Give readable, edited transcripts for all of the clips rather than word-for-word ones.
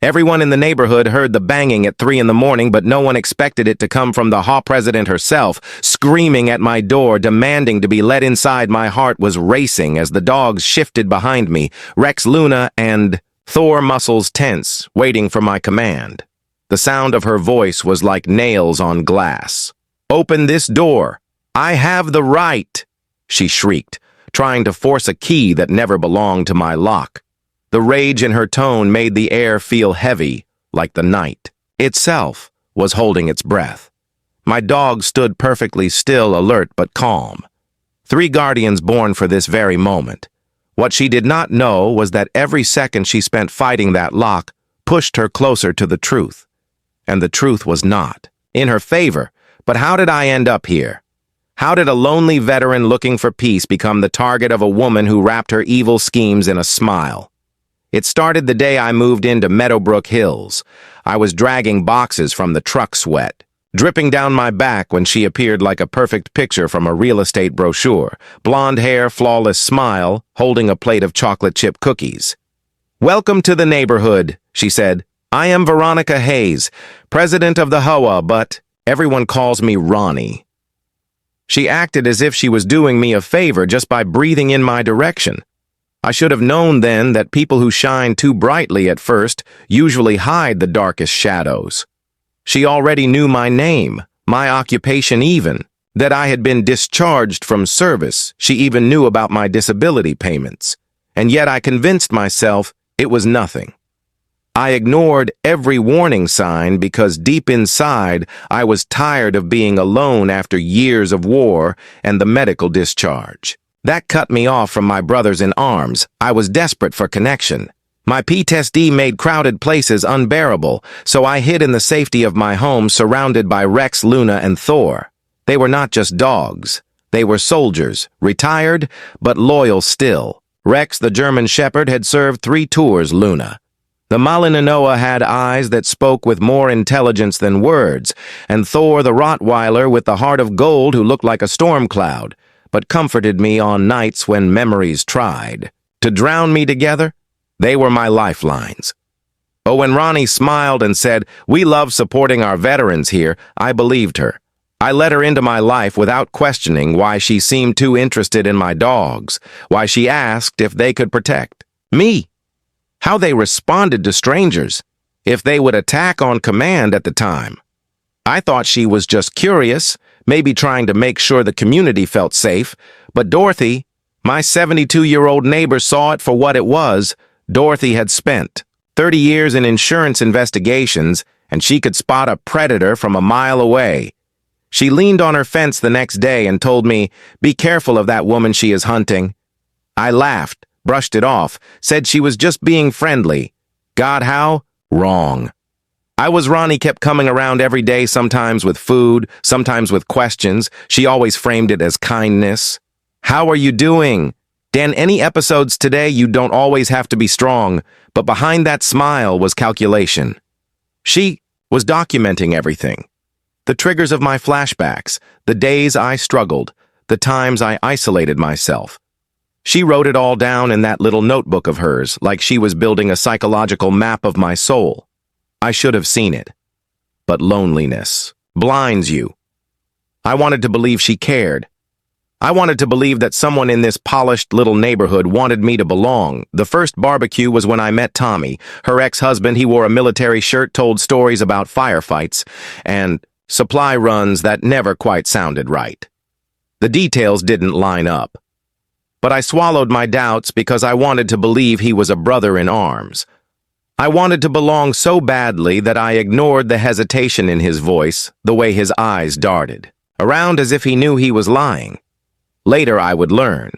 Everyone in the neighborhood heard the banging at 3 in the morning, but no one expected it to come from the HOA president herself, screaming at my door, demanding to be let inside. My heart was racing as the dogs shifted behind me, Rex, Luna, and Thor, muscles tense, waiting for my command. The sound of her voice was like nails on glass. "Open this door. I have the right," she shrieked, trying to force a key that never belonged to my lock. The rage in her tone made the air feel heavy, like the night itself was holding its breath. My dog stood perfectly still, alert but calm. 3 guardians born for this very moment. What she did not know was that every second she spent fighting that lock pushed her closer to the truth. And the truth was not in her favor. But how did I end up here? How did a lonely veteran looking for peace become the target of a woman who wrapped her evil schemes in a smile? It started the day I moved into Meadowbrook Hills. I was dragging boxes from the truck, sweat dripping down my back when she appeared like a perfect picture from a real estate brochure. Blonde hair, flawless smile, holding a plate of chocolate chip cookies. "Welcome to the neighborhood," she said. "I am Veronica Hayes, president of the HOA, but everyone calls me Ronnie." She acted as if she was doing me a favor just by breathing in my direction. I should have known then that people who shine too brightly at first usually hide the darkest shadows. She already knew my name, my occupation even, that I had been discharged from service. She even knew about my disability payments. And yet I convinced myself it was nothing. I ignored every warning sign because deep inside I was tired of being alone after years of war and the medical discharge. That cut me off from my brothers in arms. I was desperate for connection. My PTSD made crowded places unbearable, so I hid in the safety of my home surrounded by Rex, Luna, and Thor. They were not just dogs. They were soldiers, retired, but loyal still. Rex, the German Shepherd, had served 3 tours, Luna. The Malinois had eyes that spoke with more intelligence than words, and Thor, the Rottweiler, with the heart of gold who looked like a storm cloud, but comforted me on nights when memories tried to drown me together. They were my lifelines. But when Ronnie smiled and said, "We love supporting our veterans here," I believed her. I let her into my life without questioning why she seemed too interested in my dogs, why she asked if they could protect me, how they responded to strangers, if they would attack on command at the time. I thought she was just curious, maybe trying to make sure the community felt safe, but Dorothy, my 72-year-old neighbor, saw it for what it was. Dorothy had spent 30 years in insurance investigations, and she could spot a predator from a mile away. She leaned on her fence the next day and told me, "Be careful of that woman she is hunting." I laughed, brushed it off, said she was just being friendly. God, how wrong. Ronnie kept coming around every day, sometimes with food, sometimes with questions. She always framed it as kindness. "How are you doing? Dan, any episodes today? You don't always have to be strong." But behind that smile was calculation. She was documenting everything. The triggers of my flashbacks, the days I struggled, the times I isolated myself. She wrote it all down in that little notebook of hers, like she was building a psychological map of my soul. I should have seen it. But loneliness blinds you. I wanted to believe she cared. I wanted to believe that someone in this polished little neighborhood wanted me to belong. The first barbecue was when I met Tommy, her ex-husband. He wore a military shirt, told stories about firefights, and supply runs that never quite sounded right. The details didn't line up. But I swallowed my doubts because I wanted to believe he was a brother in arms. I wanted to belong so badly that I ignored the hesitation in his voice, the way his eyes darted around as if he knew he was lying. Later I would learn.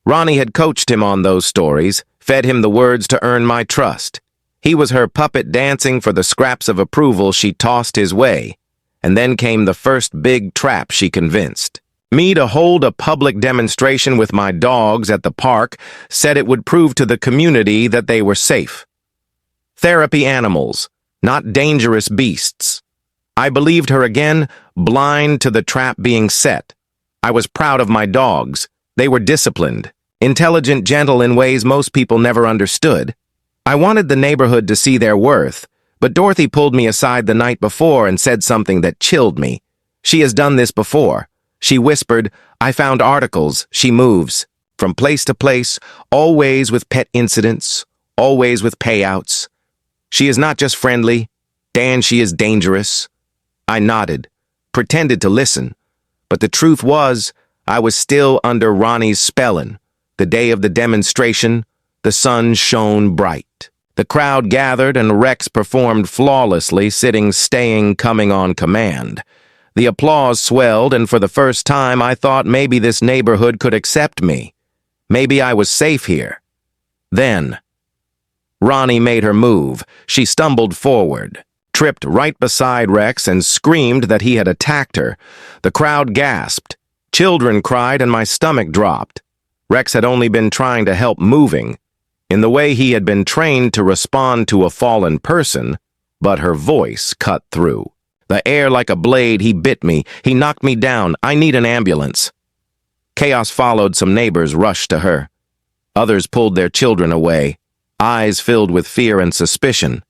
Ronnie had coached him on those stories, fed him the words to earn my trust. He was her puppet dancing for the scraps of approval she tossed his way. And then came the first big trap she convinced me to hold a public demonstration with my dogs at the park, said it would prove to the community that they were safe. Therapy animals, not dangerous beasts. I believed her again, blind to the trap being set. I was proud of my dogs. They were disciplined, intelligent, gentle in ways most people never understood. I wanted the neighborhood to see their worth, but Dorothy pulled me aside the night before and said something that chilled me. She has done this before. She whispered, "I found articles. She moves. From place to place, always with pet incidents, always with payouts. She is not just friendly. Dan, she is dangerous." I nodded, pretended to listen, but the truth was, I was still under Ronnie's spellin'. The day of the demonstration, the sun shone bright. The crowd gathered and Rex performed flawlessly, sitting, staying, coming on command. The applause swelled, and for the first time I thought maybe this neighborhood could accept me. Maybe I was safe here. Then, Ronnie made her move. She stumbled forward, tripped right beside Rex, and screamed that he had attacked her. The crowd gasped. Children cried, and my stomach dropped. Rex had only been trying to help moving, in the way he had been trained to respond to a fallen person, but her voice cut through. The air like a blade, he bit me. He knocked me down. "I need an ambulance." Chaos followed. Some neighbors rushed to her. Others pulled their children away, eyes filled with fear and suspicion.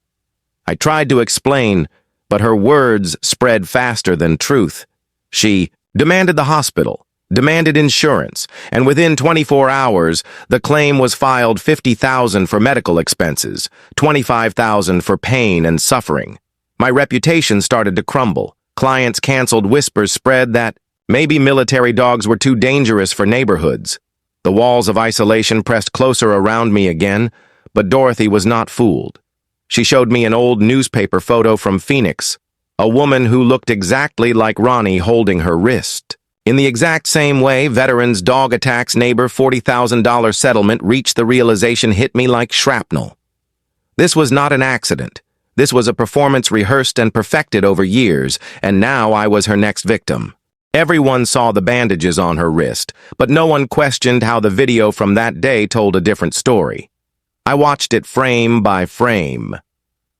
I tried to explain, but her words spread faster than truth. She demanded the hospital, demanded insurance, and within 24 hours, the claim was filed. $50,000 for medical expenses, $25,000 for pain and suffering. My reputation started to crumble. Clients canceled. Whispers spread that maybe military dogs were too dangerous for neighborhoods. The walls of isolation pressed closer around me again, but Dorothy was not fooled. She showed me an old newspaper photo from Phoenix, a woman who looked exactly like Ronnie holding her wrist. In the exact same way, veterans, dog attacks, neighbor, $40,000 settlement reached. The realization hit me like shrapnel. This was not an accident. This was a performance rehearsed and perfected over years, and now I was her next victim. Everyone saw the bandages on her wrist, but no one questioned how the video from that day told a different story. I watched it frame by frame.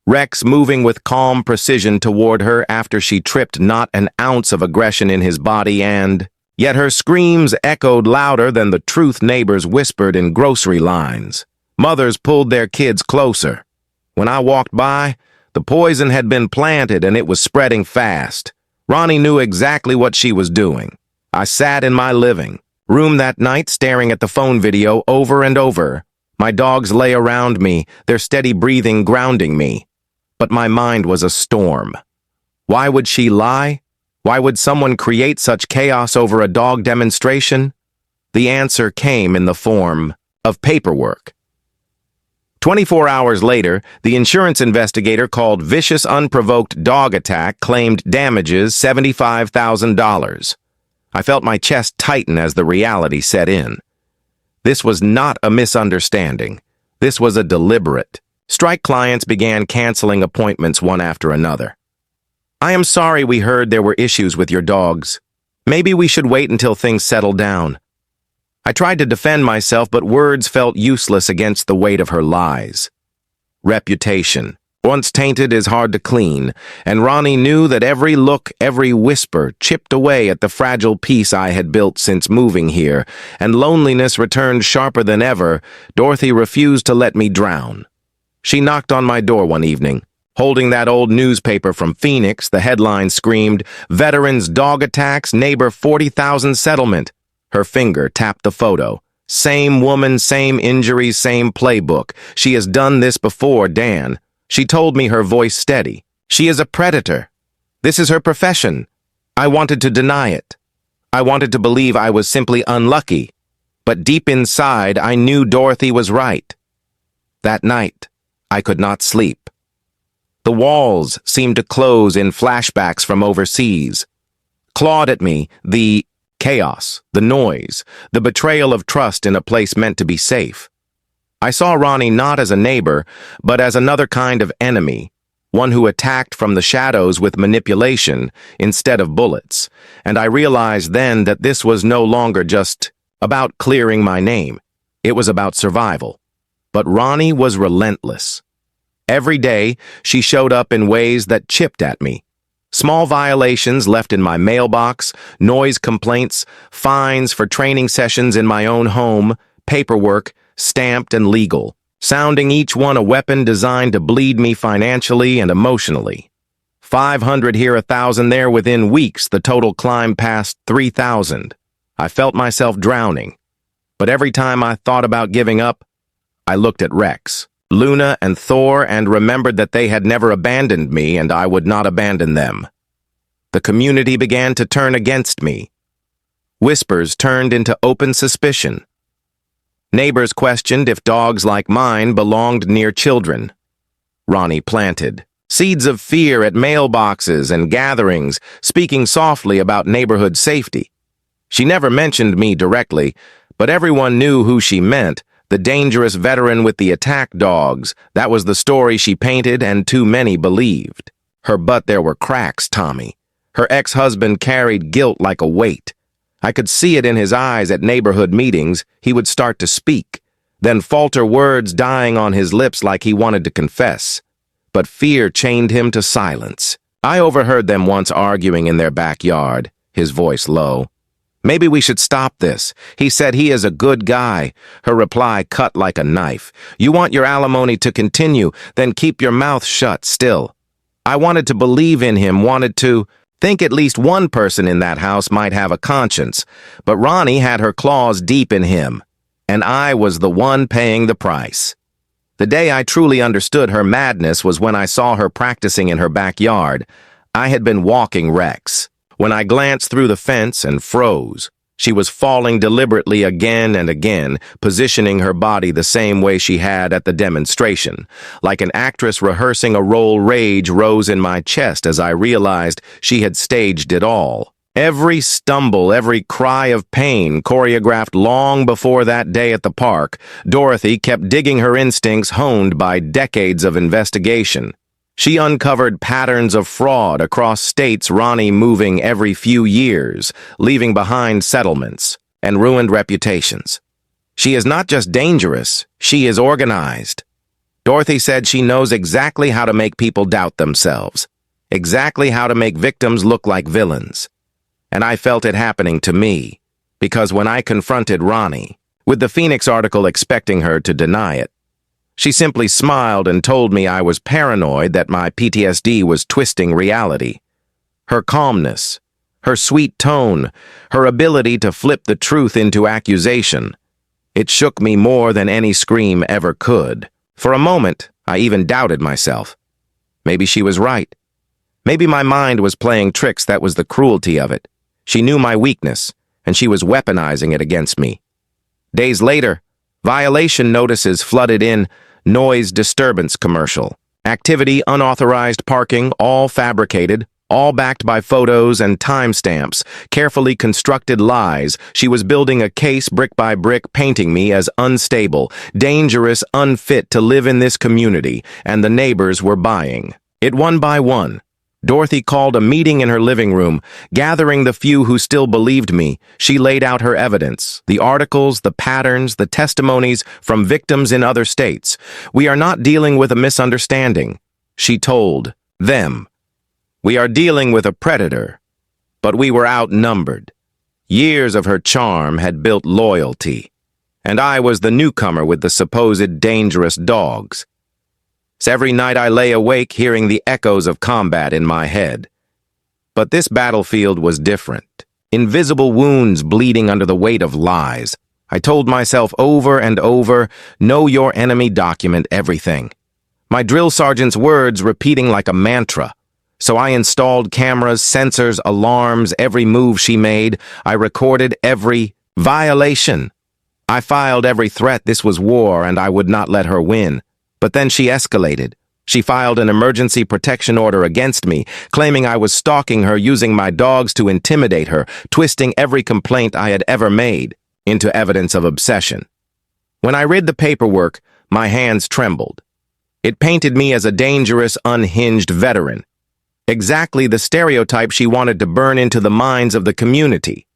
Rex moving with calm precision toward her after she tripped, not an ounce of aggression in his body, and yet her screams echoed louder than the truth neighbors whispered in grocery lines. Mothers pulled their kids closer. When I walked by, the poison had been planted and it was spreading fast. Ronnie knew exactly what she was doing. I sat in my living room that night staring at the phone video over and over. My dogs lay around me, their steady breathing grounding me. But my mind was a storm. Why would she lie? Why would someone create such chaos over a dog demonstration? The answer came in the form of paperwork. 24 hours later, the insurance investigator called vicious unprovoked dog attack claimed damages $75,000. I felt my chest tighten as the reality set in. This was not a misunderstanding. This was a deliberate. Strike clients began canceling appointments one after another. "I am sorry we heard there were issues with your dogs. Maybe we should wait until things settle down." I tried to defend myself, but words felt useless against the weight of her lies. Reputation, once tainted, is hard to clean, and Ronnie knew that every look, every whisper chipped away at the fragile peace I had built since moving here, and loneliness returned sharper than ever. Dorothy refused to let me drown. She knocked on my door one evening. Holding that old newspaper from Phoenix, the headline screamed, "Veterans Dog Attacks, Neighbor 40,000 Settlement." Her finger tapped the photo. Same woman, same injuries, same playbook. "She has done this before, Dan." She told me, her voice steady. "She is a predator. This is her profession." I wanted to deny it. I wanted to believe I was simply unlucky. But deep inside, I knew Dorothy was right. That night, I could not sleep. The walls seemed to close in flashbacks from overseas. Clawed at me, the chaos, the noise, the betrayal of trust in a place meant to be safe. I saw Ronnie not as a neighbor, but as another kind of enemy, one who attacked from the shadows with manipulation instead of bullets, and I realized then that this was no longer just about clearing my name. It was about survival. But Ronnie was relentless. Every day, she showed up in ways that chipped at me. Small violations left in my mailbox, noise complaints, fines for training sessions in my own home, paperwork, stamped and legal. sounding each one a weapon designed to bleed me financially and emotionally. 500 here, 1,000 there. Within weeks, the total climbed past 3,000. I felt myself drowning. But every time I thought about giving up, I looked at Rex, Luna, and Thor and remembered that they had never abandoned me and I would not abandon them. The community began to turn against me. Whispers turned into open suspicion. Neighbors questioned if dogs like mine belonged near children. Ronnie planted seeds of fear at mailboxes and gatherings, speaking softly about neighborhood safety. She never mentioned me directly, but everyone knew who she meant, the dangerous veteran with the attack dogs. That was the story she painted and too many believed. Her butt there were cracks, Tommy. Her ex-husband carried guilt like a weight. I could see it in his eyes at neighborhood meetings. He would start to speak, then falter words dying on his lips like he wanted to confess. But fear chained him to silence. I overheard them once arguing in their backyard, his voice low. Maybe we should stop this. He said he is a good guy. Her reply cut like a knife. You want your alimony to continue, then keep your mouth shut still. I wanted to believe in him, wanted to think at least one person in that house might have a conscience. But Ronnie had her claws deep in him, and I was the one paying the price. The day I truly understood her madness was when I saw her practicing in her backyard. I had been walking Rex. When I glanced through the fence and froze, she was falling deliberately again and again, positioning her body the same way she had at the demonstration. Like an actress rehearsing a role, rage rose in my chest as I realized she had staged it all. Every stumble, every cry of pain choreographed long before that day at the park, Dorothy kept digging her instincts honed by decades of investigation. She uncovered patterns of fraud across states, Ronnie moving every few years, leaving behind settlements and ruined reputations. She is not just dangerous, she is organized. Dorothy said she knows exactly how to make people doubt themselves, exactly how to make victims look like villains. And I felt it happening to me, because when I confronted Ronnie, with the Phoenix article expecting her to deny it, she simply smiled and told me I was paranoid, that my PTSD was twisting reality. Her calmness, her sweet tone, her ability to flip the truth into accusation. It shook me more than any scream ever could. For a moment, I even doubted myself. Maybe she was right. Maybe my mind was playing tricks. That was the cruelty of it. She knew my weakness, and she was weaponizing it against me. Days later, violation notices flooded in. Noise disturbance commercial. Activity, unauthorized parking, all fabricated, all backed by photos and timestamps, carefully constructed lies. She was building a case brick by brick, painting me as unstable, dangerous, unfit to live in this community, and the neighbors were buying it one by one. Dorothy called a meeting in her living room, gathering the few who still believed me. She laid out her evidence, the articles, the patterns, the testimonies from victims in other states. We are not dealing with a misunderstanding, she told them. We are dealing with a predator, but we were outnumbered. Years of her charm had built loyalty, and I was the newcomer with the supposed dangerous dogs. So every night I lay awake hearing the echoes of combat in my head. But this battlefield was different. Invisible wounds bleeding under the weight of lies. I told myself over and over, know your enemy, document everything. My drill sergeant's words repeating like a mantra. So I installed cameras, sensors, alarms, every move she made. I recorded every violation. I filed every threat. This was war, and I would not let her win. But then she escalated. She filed an emergency protection order against me, claiming I was stalking her, using my dogs to intimidate her, twisting every complaint I had ever made into evidence of obsession. When I read the paperwork, my hands trembled. It painted me as a dangerous, unhinged veteran. Exactly the stereotype she wanted to burn into the minds of the community.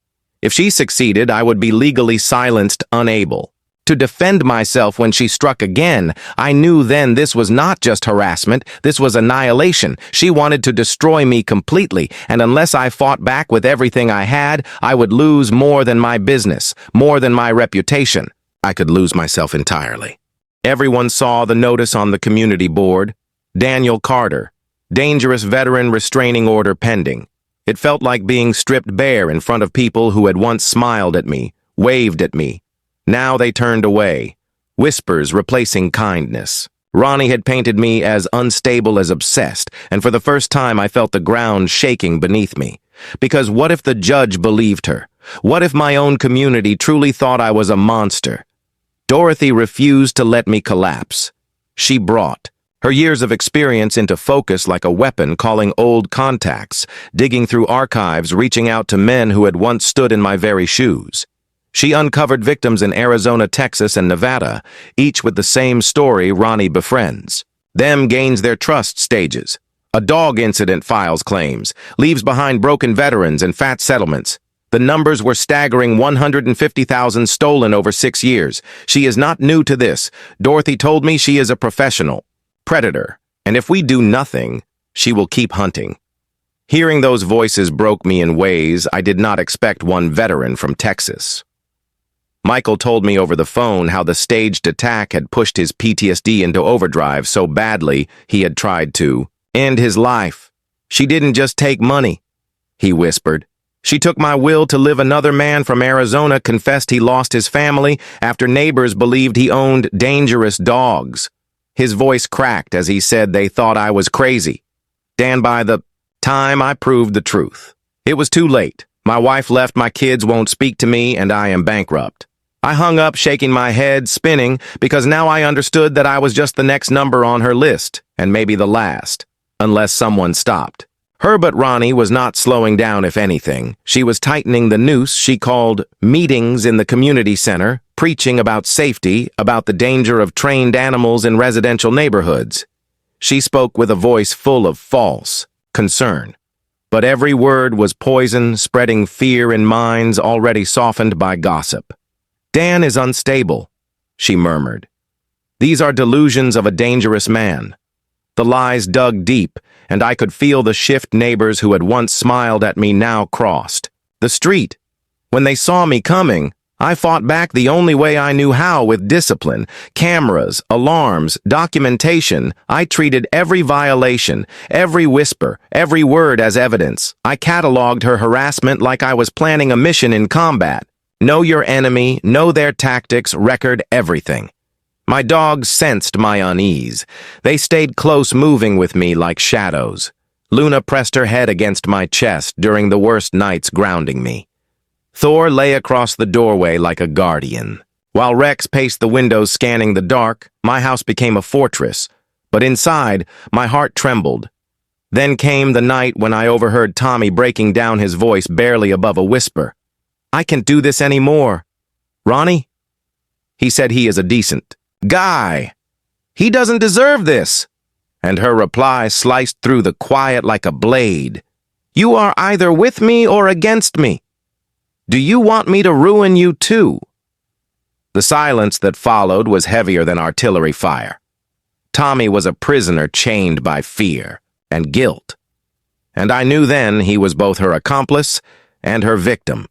If she succeeded, I would be legally silenced, unable to defend myself when she struck again. I knew then this was not just harassment, this was annihilation. She wanted to destroy me completely, and unless I fought back with everything I had, I would lose more than my business, more than my reputation. I could lose myself entirely. Everyone saw the notice on the community board. Daniel Carter, dangerous veteran restraining order pending. It felt like being stripped bare in front of people who had once smiled at me, waved at me. Now they turned away, whispers replacing kindness. Ronnie had painted me as unstable as obsessed, and for the first time I felt the ground shaking beneath me. Because what if the judge believed her? What if my own community truly thought I was a monster? Dorothy refused to let me collapse. She brought her years of experience into focus like a weapon, calling old contacts, digging through archives, reaching out to men who had once stood in my very shoes. She uncovered victims in Arizona, Texas, and Nevada, each with the same story Ronnie befriends. Them gains their trust stages. A dog incident files claims, leaves behind broken veterans and fat settlements. The numbers were staggering: 150,000 stolen over 6 years. She is not new to this. Dorothy told me she is a professional predator, and if we do nothing, she will keep hunting. Hearing those voices broke me in ways I did not expect one veteran from Texas. Michael told me over the phone how the staged attack had pushed his PTSD into overdrive so badly he had tried to end his life. She didn't just take money, he whispered. She took my will to live. Another man from Arizona confessed he lost his family after neighbors believed he owned dangerous dogs. His voice cracked as he said they thought I was crazy. Dan, by the time I proved the truth, it was too late. My wife left, my kids won't speak to me, and I am bankrupt. I hung up, shaking my head, spinning, because now I understood that I was just the next number on her list, and maybe the last, unless someone stopped. Her but Ronnie was not slowing down, if anything. She was tightening the noose she called meetings in the community center, preaching about safety, about the danger of trained animals in residential neighborhoods. She spoke with a voice full of false concern. But every word was poison, spreading fear in minds already softened by gossip. Dan is unstable, she murmured. These are delusions of a dangerous man. The lies dug deep, and I could feel the shift neighbors who had once smiled at me now crossed the street. When they saw me coming, I fought back the only way I knew how, with discipline, cameras, alarms, documentation. I treated every violation, every whisper, every word as evidence. I cataloged her harassment like I was planning a mission in combat. Know your enemy, know their tactics, record everything. My dogs sensed my unease. They stayed close, moving with me like shadows. Luna pressed her head against my chest during the worst nights, grounding me. Thor lay across the doorway like a guardian. While Rex paced the windows, scanning the dark, my house became a fortress. But inside, my heart trembled. Then came the night when I overheard Tommy breaking down, his voice barely above a whisper. I can't do this anymore. Ronnie? He said he is a decent guy. He doesn't deserve this. And her reply sliced through the quiet like a blade. You are either with me or against me. Do you want me to ruin you too? The silence that followed was heavier than artillery fire. Tommy was a prisoner chained by fear and guilt. And I knew then he was both her accomplice and her victim.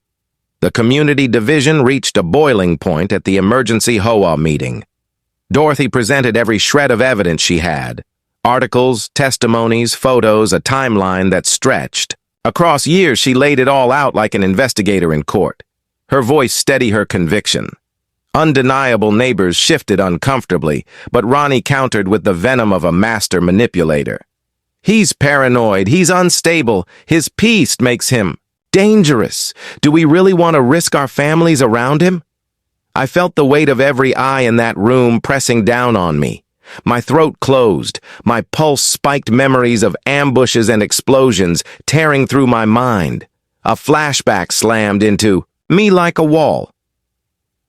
The community division reached a boiling point at the emergency HOA meeting. Dorothy presented every shred of evidence she had. Articles, testimonies, photos, a timeline that stretched. Across years, she laid it all out like an investigator in court. Her voice steadied her conviction. Undeniable neighbors shifted uncomfortably, but Ronnie countered with the venom of a master manipulator. He's paranoid, he's unstable, his peace makes him dangerous. Do we really want to risk our families around him? I felt the weight of every eye in that room pressing down on me. My throat closed, my pulse spiked, memories of ambushes and explosions tearing through my mind. A flashback slammed into me like a wall.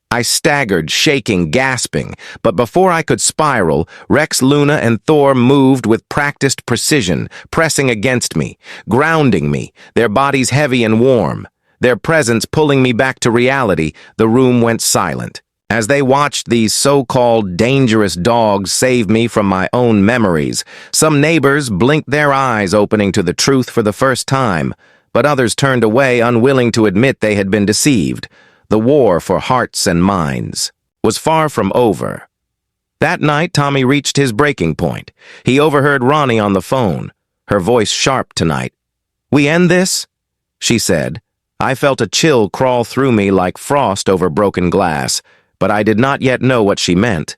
I staggered, shaking, gasping, but before I could spiral, Rex, Luna, and Thor moved with practiced precision, pressing against me, grounding me, their bodies heavy and warm. Their presence pulling me back to reality. The room went silent. As they watched these so-called dangerous dogs save me from my own memories, some neighbors blinked their eyes, opening to the truth for the first time, but others turned away, unwilling to admit they had been deceived. The war for hearts and minds was far from over. That night, Tommy reached his breaking point. He overheard Ronnie on the phone, her voice sharp tonight. "We end this?" she said. I felt a chill crawl through me like frost over broken glass, but I did not yet know what she meant.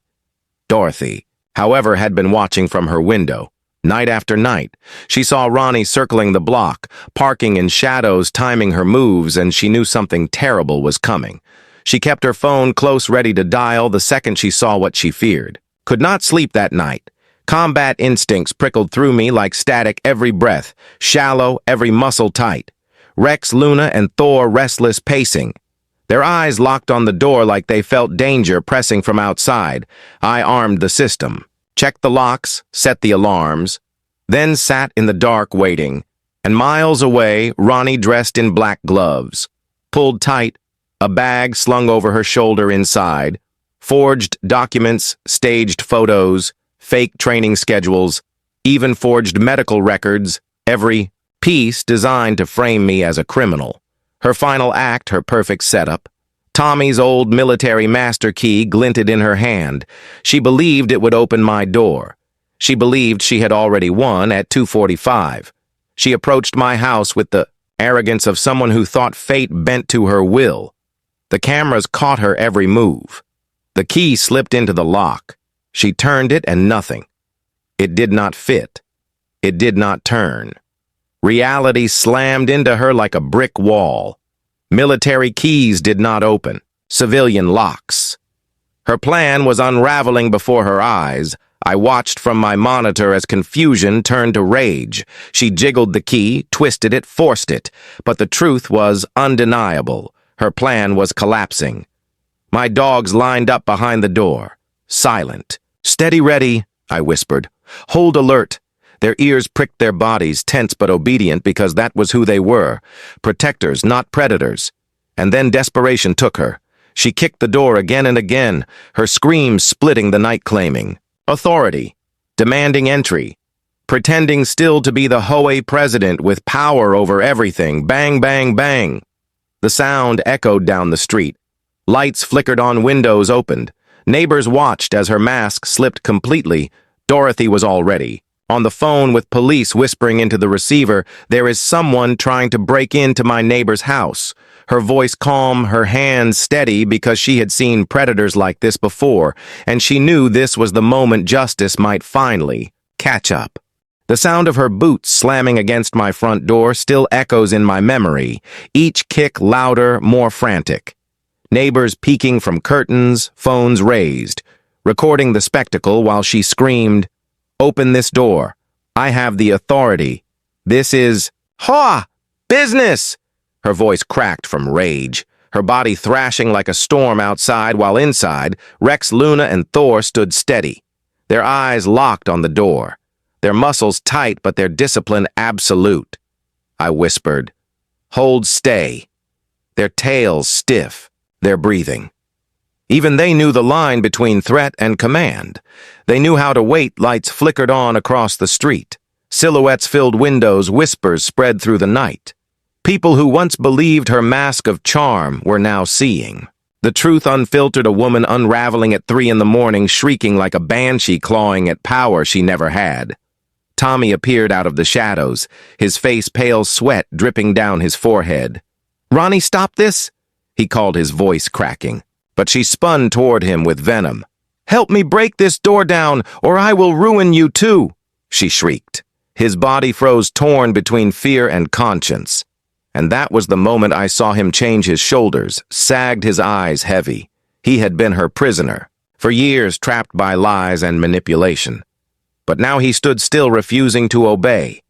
Dorothy, however, had been watching from her window. Night after night, she saw Ronnie circling the block, parking in shadows, timing her moves, and she knew something terrible was coming. She kept her phone close, ready to dial the second she saw what she feared. Could not sleep that night. Combat instincts prickled through me like static every breath, shallow, every muscle tight. Rex, Luna, and Thor restless pacing. Their eyes locked on the door like they felt danger pressing from outside. I armed the system, checked the locks, set the alarms, then sat in the dark waiting. And miles away, Ronnie dressed in black gloves, pulled tight, a bag slung over her shoulder inside, forged documents, staged photos, fake training schedules, even forged medical records, every piece designed to frame me as a criminal. Her final act, her perfect setup. Tommy's old military master key glinted in her hand. She believed it would open my door. She believed she had already won at 2:45. She approached my house with the arrogance of someone who thought fate bent to her will. The cameras caught her every move. The key slipped into the lock. She turned it and nothing. It did not fit. It did not turn. Reality slammed into her like a brick wall. Military keys did not open. Civilian locks. Her plan was unraveling before her eyes. I watched from my monitor as confusion turned to rage. She jiggled the key, twisted it, forced it. But the truth was undeniable. Her plan was collapsing. My dogs lined up behind the door, silent. "Steady, ready," I whispered. "Hold alert." Their ears pricked their bodies, tense but obedient because that was who they were. Protectors, not predators. And then desperation took her. She kicked the door again and again, her screams splitting the night, claiming authority, demanding entry, pretending still to be the HOA president with power over everything. Bang, bang, bang. The sound echoed down the street. Lights flickered on, windows opened. Neighbors watched as her mask slipped completely. Dorothy was already on the phone with police, whispering into the receiver, "There is someone trying to break into my neighbor's house." Her voice calm, her hands steady because she had seen predators like this before, and she knew this was the moment justice might finally catch up. The sound of her boots slamming against my front door still echoes in my memory, each kick louder, more frantic. Neighbors peeking from curtains, phones raised, recording the spectacle while she screamed, "Open this door. I have the authority. This is HOA! Business!" Her voice cracked from rage, her body thrashing like a storm outside while inside, Rex, Luna, and Thor stood steady, their eyes locked on the door, their muscles tight but their discipline absolute. I whispered, "Hold, stay." Their tails stiff, their breathing. Even they knew the line between threat and command. They knew how to wait. Lights flickered on across the street. Silhouettes filled windows, whispers spread through the night. People who once believed her mask of charm were now seeing the truth unfiltered, a woman unraveling at 3 in the morning, shrieking like a banshee, clawing at power she never had. Tommy appeared out of the shadows, his face pale, sweat dripping down his forehead. "Ronnie, stop this!" he called, his voice cracking. But she spun toward him with venom. "Help me break this door down, or I will ruin you too," she shrieked. His body froze, torn between fear and conscience. And that was the moment I saw him change his shoulders, sagged, his eyes heavy. He had been her prisoner, for years trapped by lies and manipulation. But now he stood still, refusing to obey.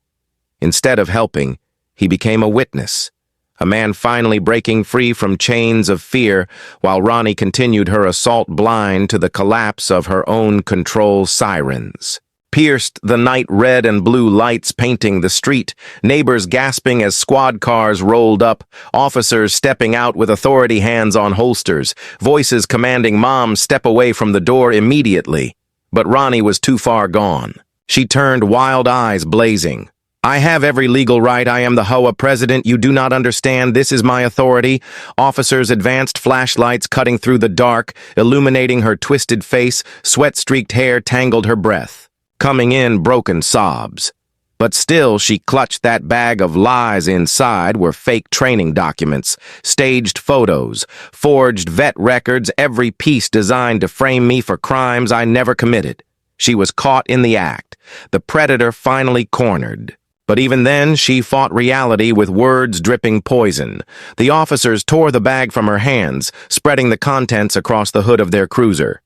Instead of helping, he became a witness. A man finally breaking free from chains of fear, while Ronnie continued her assault, blind to the collapse of her own control. Sirens pierced the night, red and blue lights painting the street, neighbors gasping as squad cars rolled up, officers stepping out with authority, hands on holsters, voices commanding Mom step away from the door immediately. But Ronnie was too far gone. She turned, wild eyes blazing. I have every legal right. I am the HOA president. You do not understand. This is my authority. Officers advanced flashlights cutting through the dark, illuminating her twisted face, sweat-streaked hair tangled her breath. Coming in broken sobs. But still, she clutched that bag of lies. Inside were fake training documents, staged photos, forged vet records, every piece designed to frame me for crimes I never committed. She was caught in the act. The predator finally cornered. But even then, she fought reality with words dripping poison. The officers tore the bag from her hands, spreading the contents across the hood of their cruiser.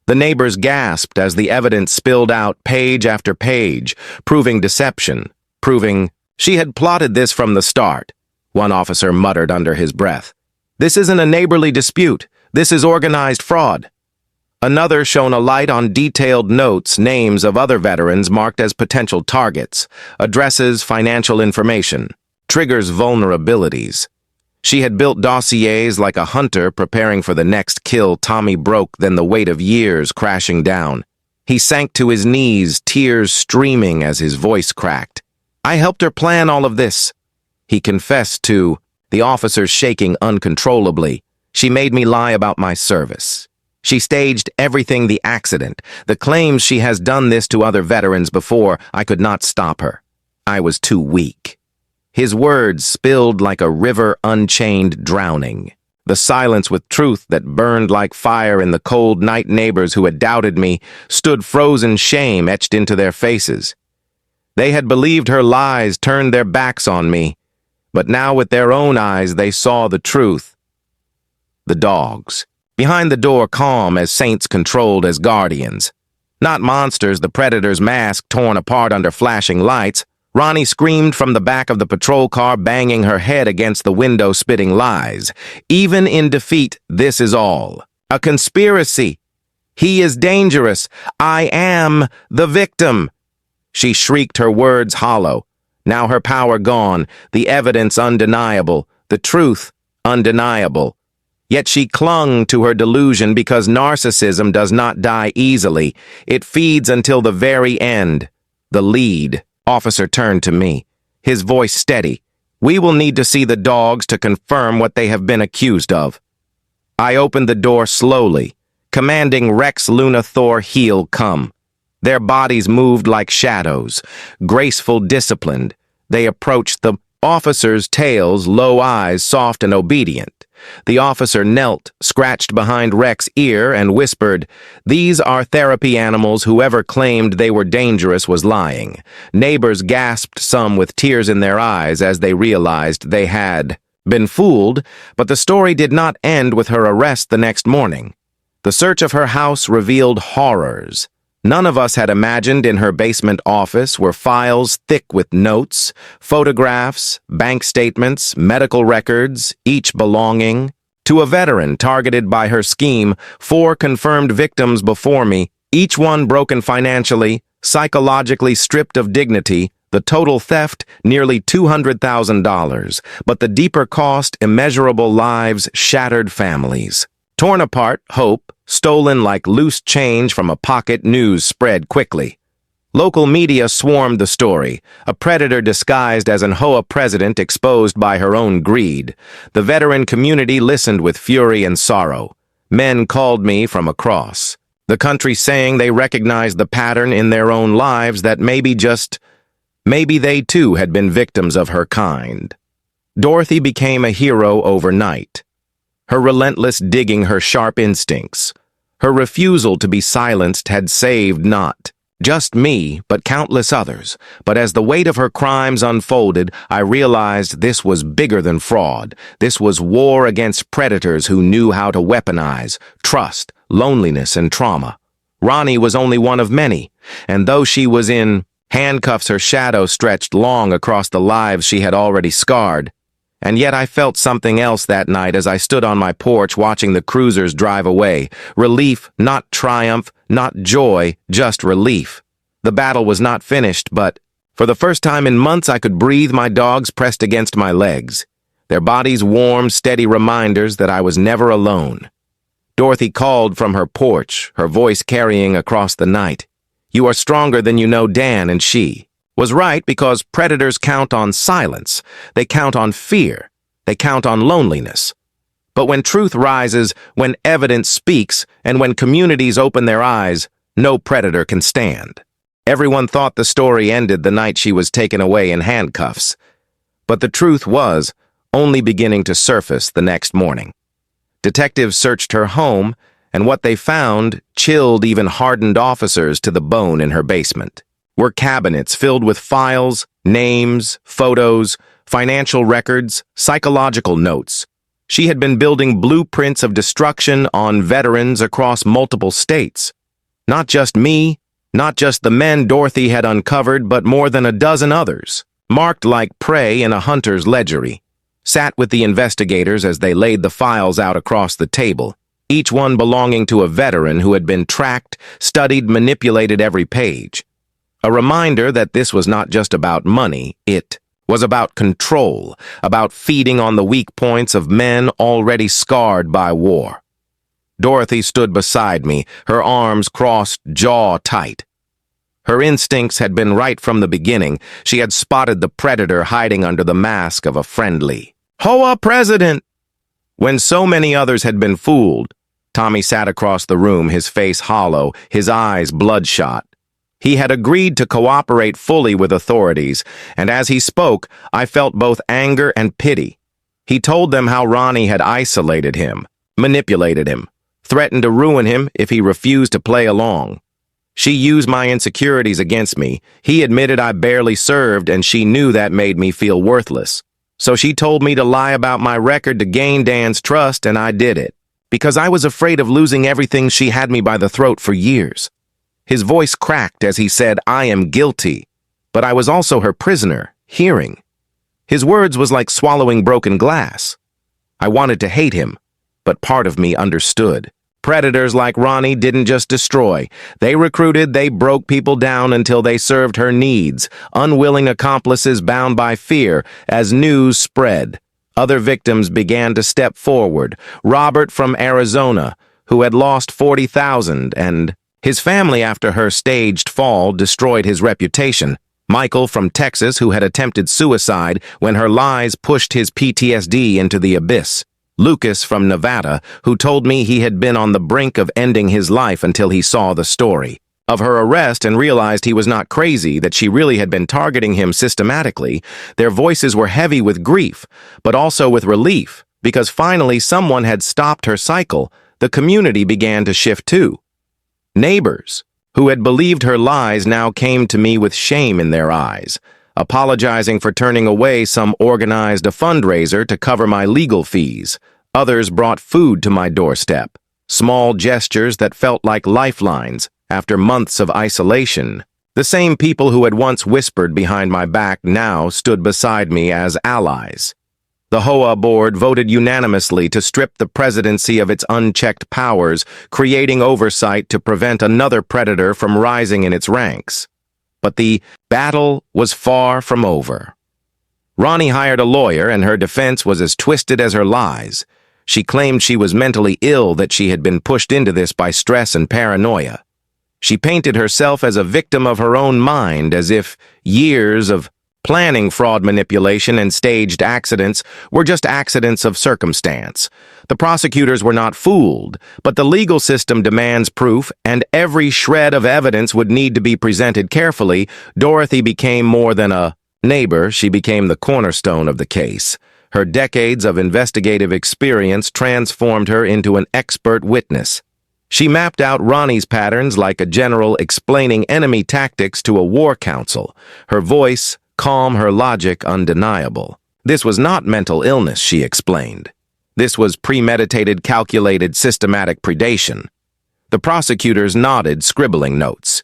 The neighbors gasped as the evidence spilled out page after page, proving deception, proving she had plotted this from the start. One officer muttered under his breath, "This isn't a neighborly dispute. This is organized fraud." Another shone a light on detailed notes, names of other veterans marked as potential targets, addresses, financial information, triggers vulnerabilities. She had built dossiers like a hunter preparing for the next kill. Tommy broke, then the weight of years crashing down. He sank to his knees, tears streaming as his voice cracked. "I helped her plan all of this," he confessed to, the officers shaking uncontrollably. "She made me lie about my service. She staged everything, the accident, the claims she has done this to other veterans before. I could not stop her. I was too weak." His words spilled like a river unchained, drowning. The silence with truth that burned like fire in the cold night. Neighbors who had doubted me stood frozen, shame etched into their faces. They had believed her lies, turned their backs on me. But now with their own eyes they saw the truth. The dogs. Behind the door, calm as saints, controlled as guardians. Not monsters, the predator's mask torn apart under flashing lights. Ronnie screamed from the back of the patrol car, banging her head against the window, spitting lies. Even in defeat, this is all. A conspiracy. He is dangerous. I am the victim. She shrieked, her words hollow. Now her power gone, the evidence undeniable, the truth undeniable. Yet she clung to her delusion because narcissism does not die easily. It feeds until the very end. The lead officer turned to me, his voice steady. "We will need to see the dogs to confirm what they have been accused of." I opened the door slowly, commanding Rex, Luna, Thor, Heel, come. Their bodies moved like shadows, graceful, disciplined. They approached the officer's tails, low eyes, soft and obedient. The officer knelt, scratched behind Rex's ear, and whispered, "These are therapy animals. Whoever claimed they were dangerous was lying." Neighbors gasped, some with tears in their eyes as they realized they had been fooled, but the story did not end with her arrest the next morning. The search of her house revealed horrors. None of us had imagined. In her basement office were files thick with notes, photographs, bank statements, medical records, each belonging to a veteran targeted by her scheme. 4 confirmed victims before me, each one broken financially, psychologically stripped of dignity. The total theft, nearly $200,000, but the deeper cost, immeasurable lives, shattered families. Torn apart, hope, stolen like loose change from a pocket. News spread quickly. Local media swarmed the story, a predator disguised as an HOA president exposed by her own greed. The veteran community listened with fury and sorrow. Men called me from across the country saying they recognized the pattern in their own lives, that maybe they too had been victims of her kind. Dorothy became a hero overnight. Her relentless digging, her sharp instincts, her refusal to be silenced had saved not just me, but countless others. But as the weight of her crimes unfolded, I realized this was bigger than fraud. This was war against predators who knew how to weaponize trust, loneliness, and trauma. Ronnie was only one of many, and though she was in handcuffs, her shadow stretched long across the lives she had already scarred. And yet I felt something else that night as I stood on my porch watching the cruisers drive away. Relief, not triumph, not joy, just relief. The battle was not finished, but for the first time in months I could breathe, my dogs pressed against my legs. Their bodies warm, steady reminders that I was never alone. Dorothy called from her porch, her voice carrying across the night. "You are stronger than you know, Dan," and she was right because predators count on silence. They count on fear. They count on loneliness. But when truth rises, when evidence speaks, and when communities open their eyes, no predator can stand. Everyone thought the story ended the night she was taken away in handcuffs. But the truth was only beginning to surface the next morning. Detectives searched her home, and what they found chilled even hardened officers to the bone in her basement. Were cabinets filled with files, names, photos, financial records, psychological notes. She had been building blueprints of destruction on veterans across multiple states. Not just me, not just the men Dorothy had uncovered, but more than a dozen others, marked like prey in a hunter's ledgery, sat with the investigators as they laid the files out across the table, each one belonging to a veteran who had been tracked, studied, manipulated every page. A reminder that this was not just about money, it was about control, about feeding on the weak points of men already scarred by war. Dorothy stood beside me, her arms crossed, jaw tight. Her instincts had been right from the beginning. She had spotted the predator hiding under the mask of a friendly HOA president. When so many others had been fooled, Tommy sat across the room, his face hollow, his eyes bloodshot. He had agreed to cooperate fully with authorities, and as he spoke, I felt both anger and pity. He told them how Ronnie had isolated him, manipulated him, threatened to ruin him if he refused to play along. She used my insecurities against me. He admitted I barely served, and she knew that made me feel worthless. So she told me to lie about my record to gain Dan's trust, and I did it, because I was afraid of losing everything she had me by the throat for years. His voice cracked as he said, "I am guilty," but I was also her prisoner, hearing. His words was like swallowing broken glass. I wanted to hate him, but part of me understood. Predators like Ronnie didn't just destroy. They recruited, they broke people down until they served her needs, unwilling accomplices bound by fear. As news spread, other victims began to step forward. Robert from Arizona, who had lost 40,000, and his family after her staged fall destroyed his reputation. Michael from Texas, who had attempted suicide when her lies pushed his PTSD into the abyss. Lucas from Nevada, who told me he had been on the brink of ending his life until he saw the story of her arrest and realized he was not crazy, that she really had been targeting him systematically. Their voices were heavy with grief, but also with relief, because finally someone had stopped her cycle. The community began to shift too. Neighbors, who had believed her lies, now came to me with shame in their eyes, apologizing for turning away. Some organized a fundraiser to cover my legal fees. Others brought food to my doorstep, small gestures that felt like lifelines after months of isolation. The same people who had once whispered behind my back now stood beside me as allies. The HOA board voted unanimously to strip the presidency of its unchecked powers, creating oversight to prevent another predator from rising in its ranks. But the battle was far from over. Ronnie hired a lawyer, and her defense was as twisted as her lies. She claimed she was mentally ill, that she had been pushed into this by stress and paranoia. She painted herself as a victim of her own mind, as if years of planning fraud, manipulation, and staged accidents were just accidents of circumstance. The prosecutors were not fooled, but the legal system demands proof, and every shred of evidence would need to be presented carefully. Dorothy became more than a neighbor. She became the cornerstone of the case. Her decades of investigative experience transformed her into an expert witness. She mapped out Ronnie's patterns like a general explaining enemy tactics to a war council. Her voice calm, her logic undeniable. This was not mental illness, she explained. This was premeditated, calculated, systematic predation. The prosecutors nodded, scribbling notes.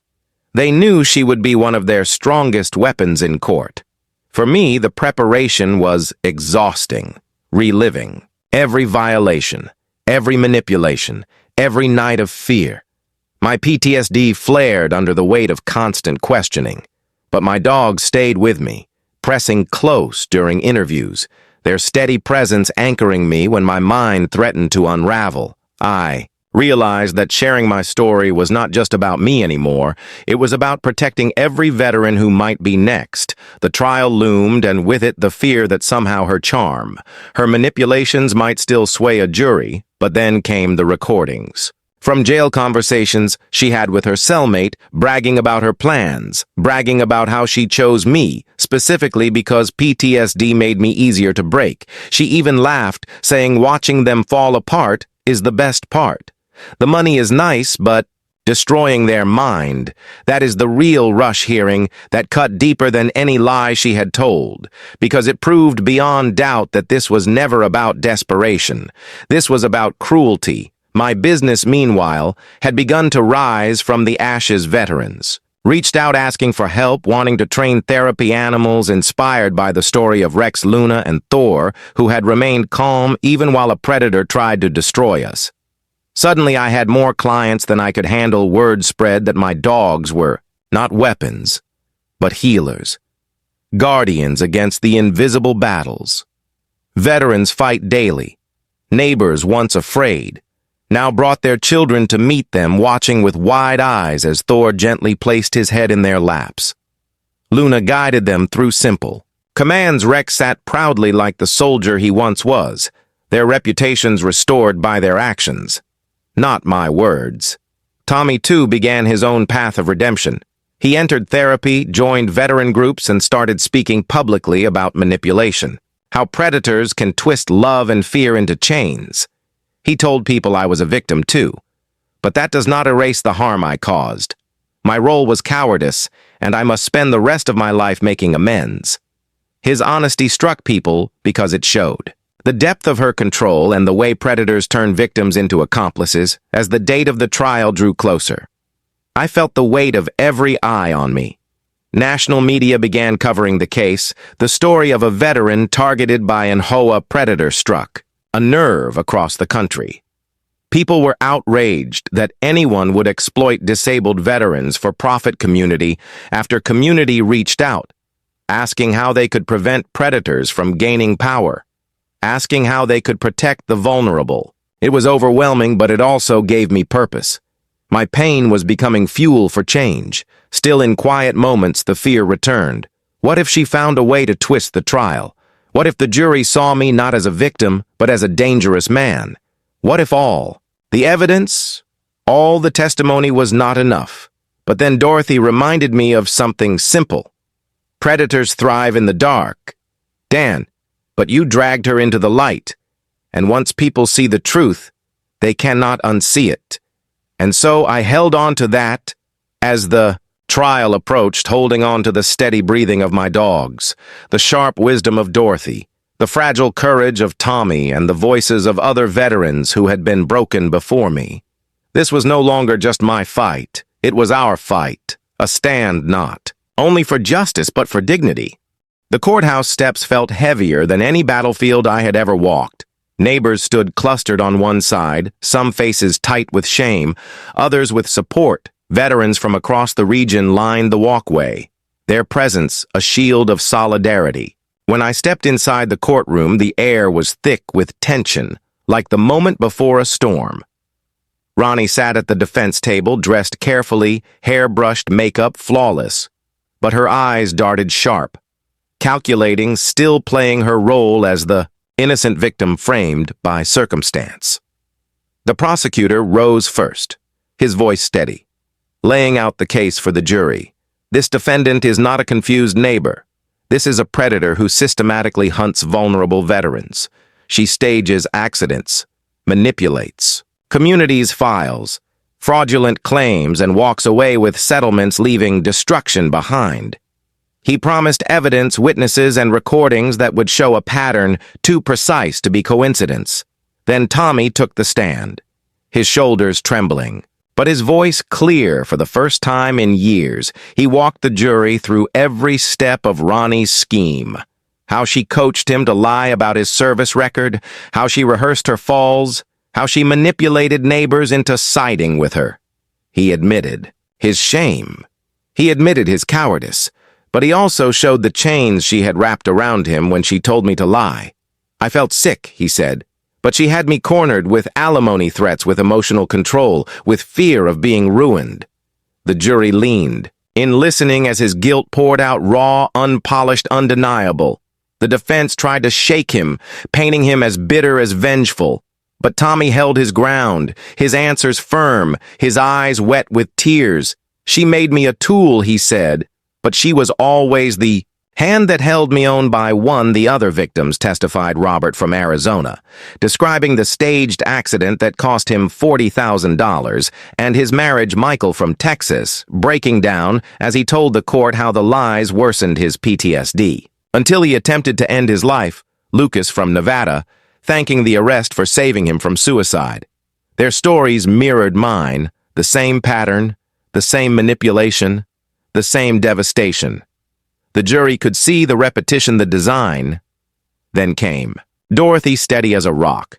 They knew she would be one of their strongest weapons in court. For me, the preparation was exhausting, reliving every violation, every manipulation, every night of fear. My PTSD flared under the weight of constant questioning. But my dogs stayed with me, pressing close during interviews, their steady presence anchoring me when my mind threatened to unravel. I Realized that sharing my story was not just about me anymore, it was about protecting every veteran who might be next. The trial loomed, and with it the fear that somehow her manipulations might still sway a jury, but then came the recordings. From jail conversations she had with her cellmate, bragging about her plans, bragging about how she chose me, specifically because PTSD made me easier to break. She even laughed, saying watching them fall apart is the best part. The money is nice, but destroying their mind, that is the real Rush hearing that cut deeper than any lie she had told, because it proved beyond doubt that this was never about desperation. This was about cruelty. My business, meanwhile, had begun to rise from the ashes. Veterans reached out asking for help, wanting to train therapy animals, inspired by the story of Rex, Luna, and Thor, who had remained calm even while a predator tried to destroy us. Suddenly, I had more clients than I could handle. Word spread that my dogs were not weapons, but healers, guardians against the invisible battles. Veterans fight daily. Neighbors, once afraid, now brought their children to meet them, watching with wide eyes as Thor gently placed his head in their laps. Luna guided them through simple commands. Rex sat proudly like the soldier he once was, their reputations restored by their actions, not my words. Tommy, too, began his own path of redemption. He entered therapy, joined veteran groups, and started speaking publicly about manipulation, how predators can twist love and fear into chains. He told people I was a victim, too. But that does not erase the harm I caused. My role was cowardice, and I must spend the rest of my life making amends. His honesty struck people because it showed the depth of her control and the way predators turn victims into accomplices. As the date of the trial drew closer, I felt the weight of every eye on me. National media began covering the case. The story of a veteran targeted by an HOA predator struck a nerve across the country. People were outraged that anyone would exploit disabled veterans for profit. Community after community reached out, asking how they could prevent predators from gaining power, asking how they could protect the vulnerable. It was overwhelming, but it also gave me purpose. My pain was becoming fuel for change. Still, in quiet moments, the fear returned. What if she found a way to twist the trial? What if the jury saw me not as a victim, but as a dangerous man? What if all the evidence, all the testimony was not enough? But then Dorothy reminded me of something simple. Predators thrive in the dark. Dan, but you dragged her into the light. And once people see the truth, they cannot unsee it. And so I held on to that as the trial approached, holding on to the steady breathing of my dogs, the sharp wisdom of Dorothy, the fragile courage of Tommy, and the voices of other veterans who had been broken before me. This was no longer just my fight. It was our fight, a stand not only for justice but for dignity. The courthouse steps felt heavier than any battlefield I had ever walked. Neighbors stood clustered on one side, some faces tight with shame, others with support. Veterans from across the region lined the walkway, their presence a shield of solidarity. When I stepped inside the courtroom, the air was thick with tension, like the moment before a storm. Ronnie sat at the defense table, dressed carefully, hair brushed, makeup flawless. But her eyes darted sharp, calculating, still playing her role as the innocent victim framed by circumstance. The prosecutor rose first, his voice steady, laying out the case for the jury. This defendant is not a confused neighbor. This is a predator who systematically hunts vulnerable veterans. She stages accidents, manipulates communities' files, fraudulent claims, and walks away with settlements, leaving destruction behind. He promised evidence, witnesses, and recordings that would show a pattern too precise to be coincidence. Then Tommy took the stand, his shoulders trembling, but his voice clear for the first time in years. He walked the jury through every step of Ronnie's scheme. How she coached him to lie about his service record, how she rehearsed her falls, how she manipulated neighbors into siding with her. He admitted his shame. He admitted his cowardice. But he also showed the chains she had wrapped around him when she told me to lie. I felt sick, he said, But she had me cornered with alimony threats, with emotional control, with fear of being ruined. The jury leaned, in listening as his guilt poured out raw, unpolished, undeniable. The defense tried to shake him, painting him as bitter as vengeful. But Tommy held his ground, his answers firm, his eyes wet with tears. She made me a tool, he said, but she was always the hand that held me on by one. The other victims, testified Robert from Arizona, describing the staged accident that cost him $40,000, and his marriage, Michael from Texas, breaking down as he told the court how the lies worsened his PTSD. Until he attempted to end his life, Lucas from Nevada, thanking the arrest for saving him from suicide. Their stories mirrored mine, the same pattern, the same manipulation, the same devastation. The jury could see the repetition, the design. Then came Dorothy, steady as a rock,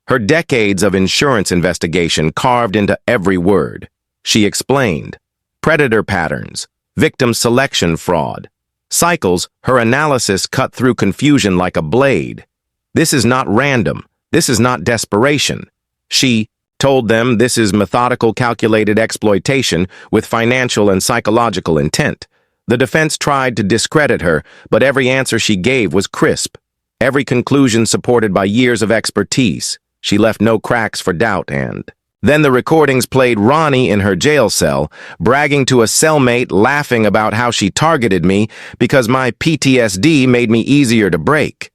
her decades of insurance investigation carved into every word. She explained predator patterns, victim selection fraud, cycles. Her analysis cut through confusion like a blade. This is not random. This is not desperation. She told them this is methodical, calculated exploitation with financial and psychological intent. The defense tried to discredit her, but every answer she gave was crisp. Every conclusion supported by years of expertise. She left no cracks for doubt. And then the recordings played Ronnie in her jail cell, bragging to a cellmate, laughing about how she targeted me because my PTSD made me easier to break.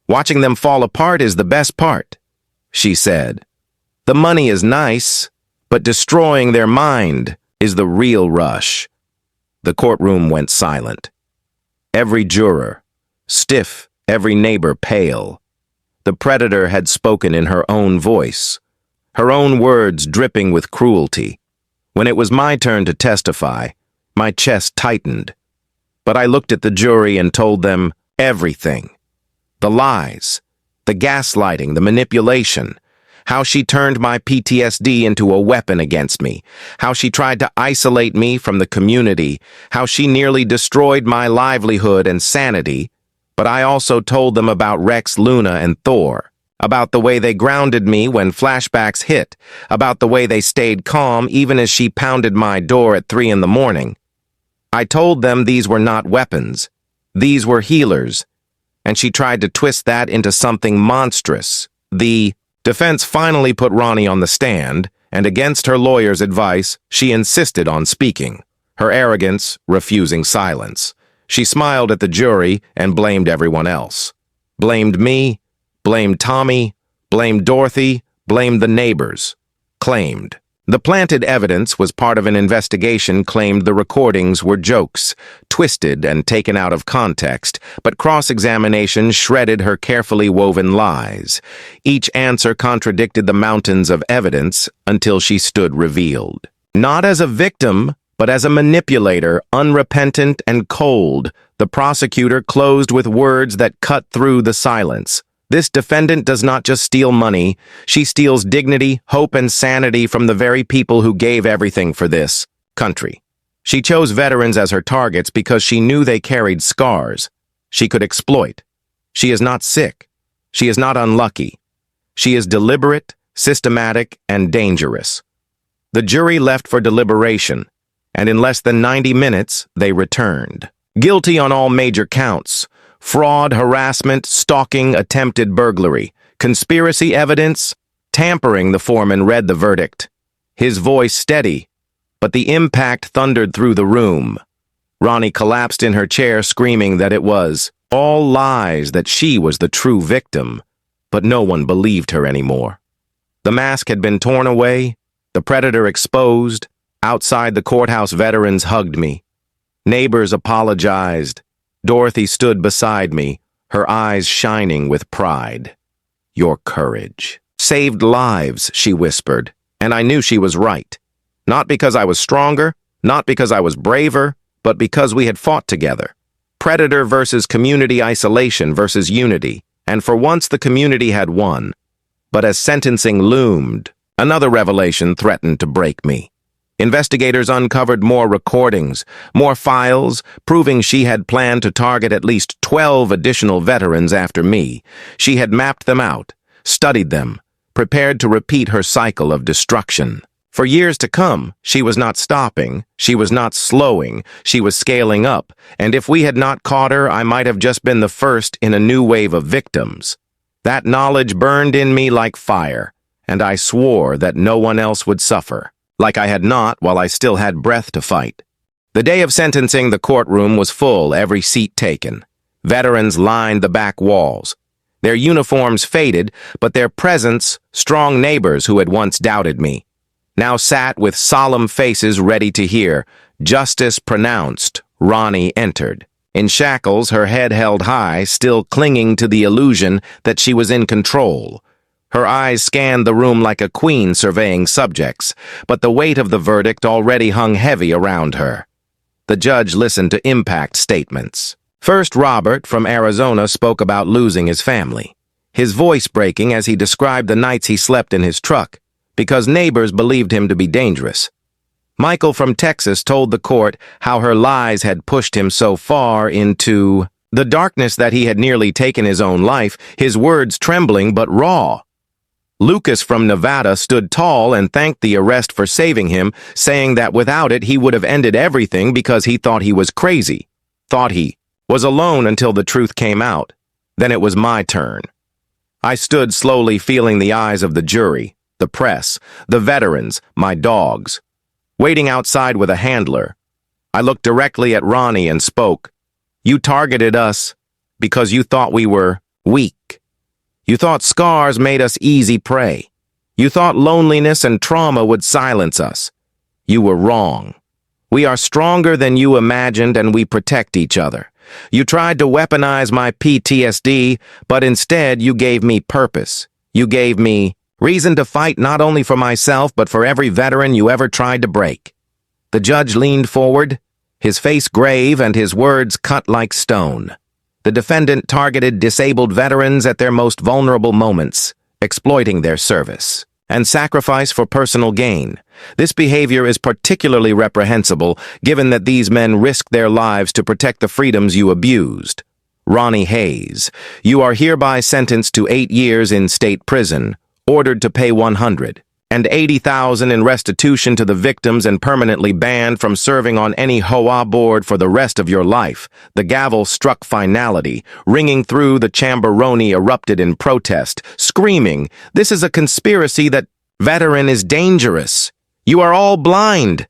Watching them fall apart is the best part, she said. The money is nice, but destroying their mind is the real rush. The courtroom went silent. Every juror, stiff, every neighbor pale. The predator had spoken in her own voice, her own words dripping with cruelty. When it was my turn to testify, my chest tightened. But I looked at the jury and told them everything. The lies, the gaslighting, the manipulation, how she turned my PTSD into a weapon against me, how she tried to isolate me from the community, how she nearly destroyed my livelihood and sanity. But I also told them about Rex, Luna, and Thor, about the way they grounded me when flashbacks hit, about the way they stayed calm even as she pounded my door at 3 in the morning. I told them these were not weapons. These were healers. And she tried to twist that into something monstrous. The defense finally put Ronnie on the stand, and against her lawyer's advice, she insisted on speaking, her arrogance refusing silence. She smiled at the jury and blamed everyone else. Blamed me, blamed Tommy, blamed Dorothy, blamed the neighbors. Claimed the planted evidence was part of an investigation, claimed the recordings were jokes, twisted and taken out of context, but cross-examination shredded her carefully woven lies. Each answer contradicted the mountains of evidence until she stood revealed. Not as a victim, but as a manipulator, unrepentant and cold, the prosecutor closed with words that cut through the silence. This defendant does not just steal money, she steals dignity, hope, and sanity from the very people who gave everything for this country. She chose veterans as her targets because she knew they carried scars she could exploit. She is not sick. She is not unlucky. She is deliberate, systematic, and dangerous. The jury left for deliberation, and in less than 90 minutes, they returned. Guilty on all major counts. Fraud, harassment, stalking, attempted burglary, conspiracy evidence, tampering. The foreman read the verdict, his voice steady, but the impact thundered through the room. Ronnie collapsed in her chair, screaming that it was all lies, that she was the true victim, but no one believed her anymore. The mask had been torn away, the predator exposed. Outside the courthouse, veterans hugged me. Neighbors apologized. Dorothy stood beside me, her eyes shining with pride. Your courage saved lives, she whispered, and I knew she was right. Not because I was stronger, not because I was braver, but because we had fought together. Predator versus community, isolation versus unity, and for once the community had won. But as sentencing loomed, another revelation threatened to break me. Investigators uncovered more recordings, more files, proving she had planned to target at least 12 additional veterans after me. She had mapped them out, studied them, prepared to repeat her cycle of destruction. For years to come, she was not stopping, she was not slowing, she was scaling up, and if we had not caught her, I might have just been the first in a new wave of victims. That knowledge burned in me like fire, and I swore that no one else would suffer, like I had not while I still had breath to fight. The day of sentencing, the courtroom was full, every seat taken. Veterans lined the back walls. Their uniforms faded, but their presence, strong neighbors who had once doubted me, now sat with solemn faces ready to hear. Justice pronounced. Ronnie entered. In shackles, her head held high, still clinging to the illusion that she was in control. Her eyes scanned the room like a queen surveying subjects, but the weight of the verdict already hung heavy around her. The judge listened to impact statements. First, Robert from Arizona spoke about losing his family, his voice breaking as he described the nights he slept in his truck, because neighbors believed him to be dangerous. Michael from Texas told the court how her lies had pushed him so far into the darkness that he had nearly taken his own life, his words trembling but raw. Lucas from Nevada stood tall and thanked the arrest for saving him, saying that without it he would have ended everything because he thought he was crazy. Thought he was alone until the truth came out. Then it was my turn. I stood slowly, feeling the eyes of the jury, the press, the veterans, my dogs. Waiting outside with a handler, I looked directly at Ronnie and spoke. You targeted us because you thought we were weak. You thought scars made us easy prey. You thought loneliness and trauma would silence us. You were wrong. We are stronger than you imagined, and we protect each other. You tried to weaponize my PTSD, but instead you gave me purpose. You gave me reason to fight not only for myself, but for every veteran you ever tried to break. The judge leaned forward, his face grave and his words cut like stone. The defendant targeted disabled veterans at their most vulnerable moments, exploiting their service and sacrifice for personal gain. This behavior is particularly reprehensible, given that these men risked their lives to protect the freedoms you abused. Ronnie Hayes, you are hereby sentenced to 8 years in state prison, ordered to pay $180,000 in restitution to the victims and permanently banned from serving on any HOA board for the rest of your life. The gavel struck finality. Ringing through the chamberoni erupted in protest, screaming, "This is a conspiracy that veteran is dangerous. You are all blind."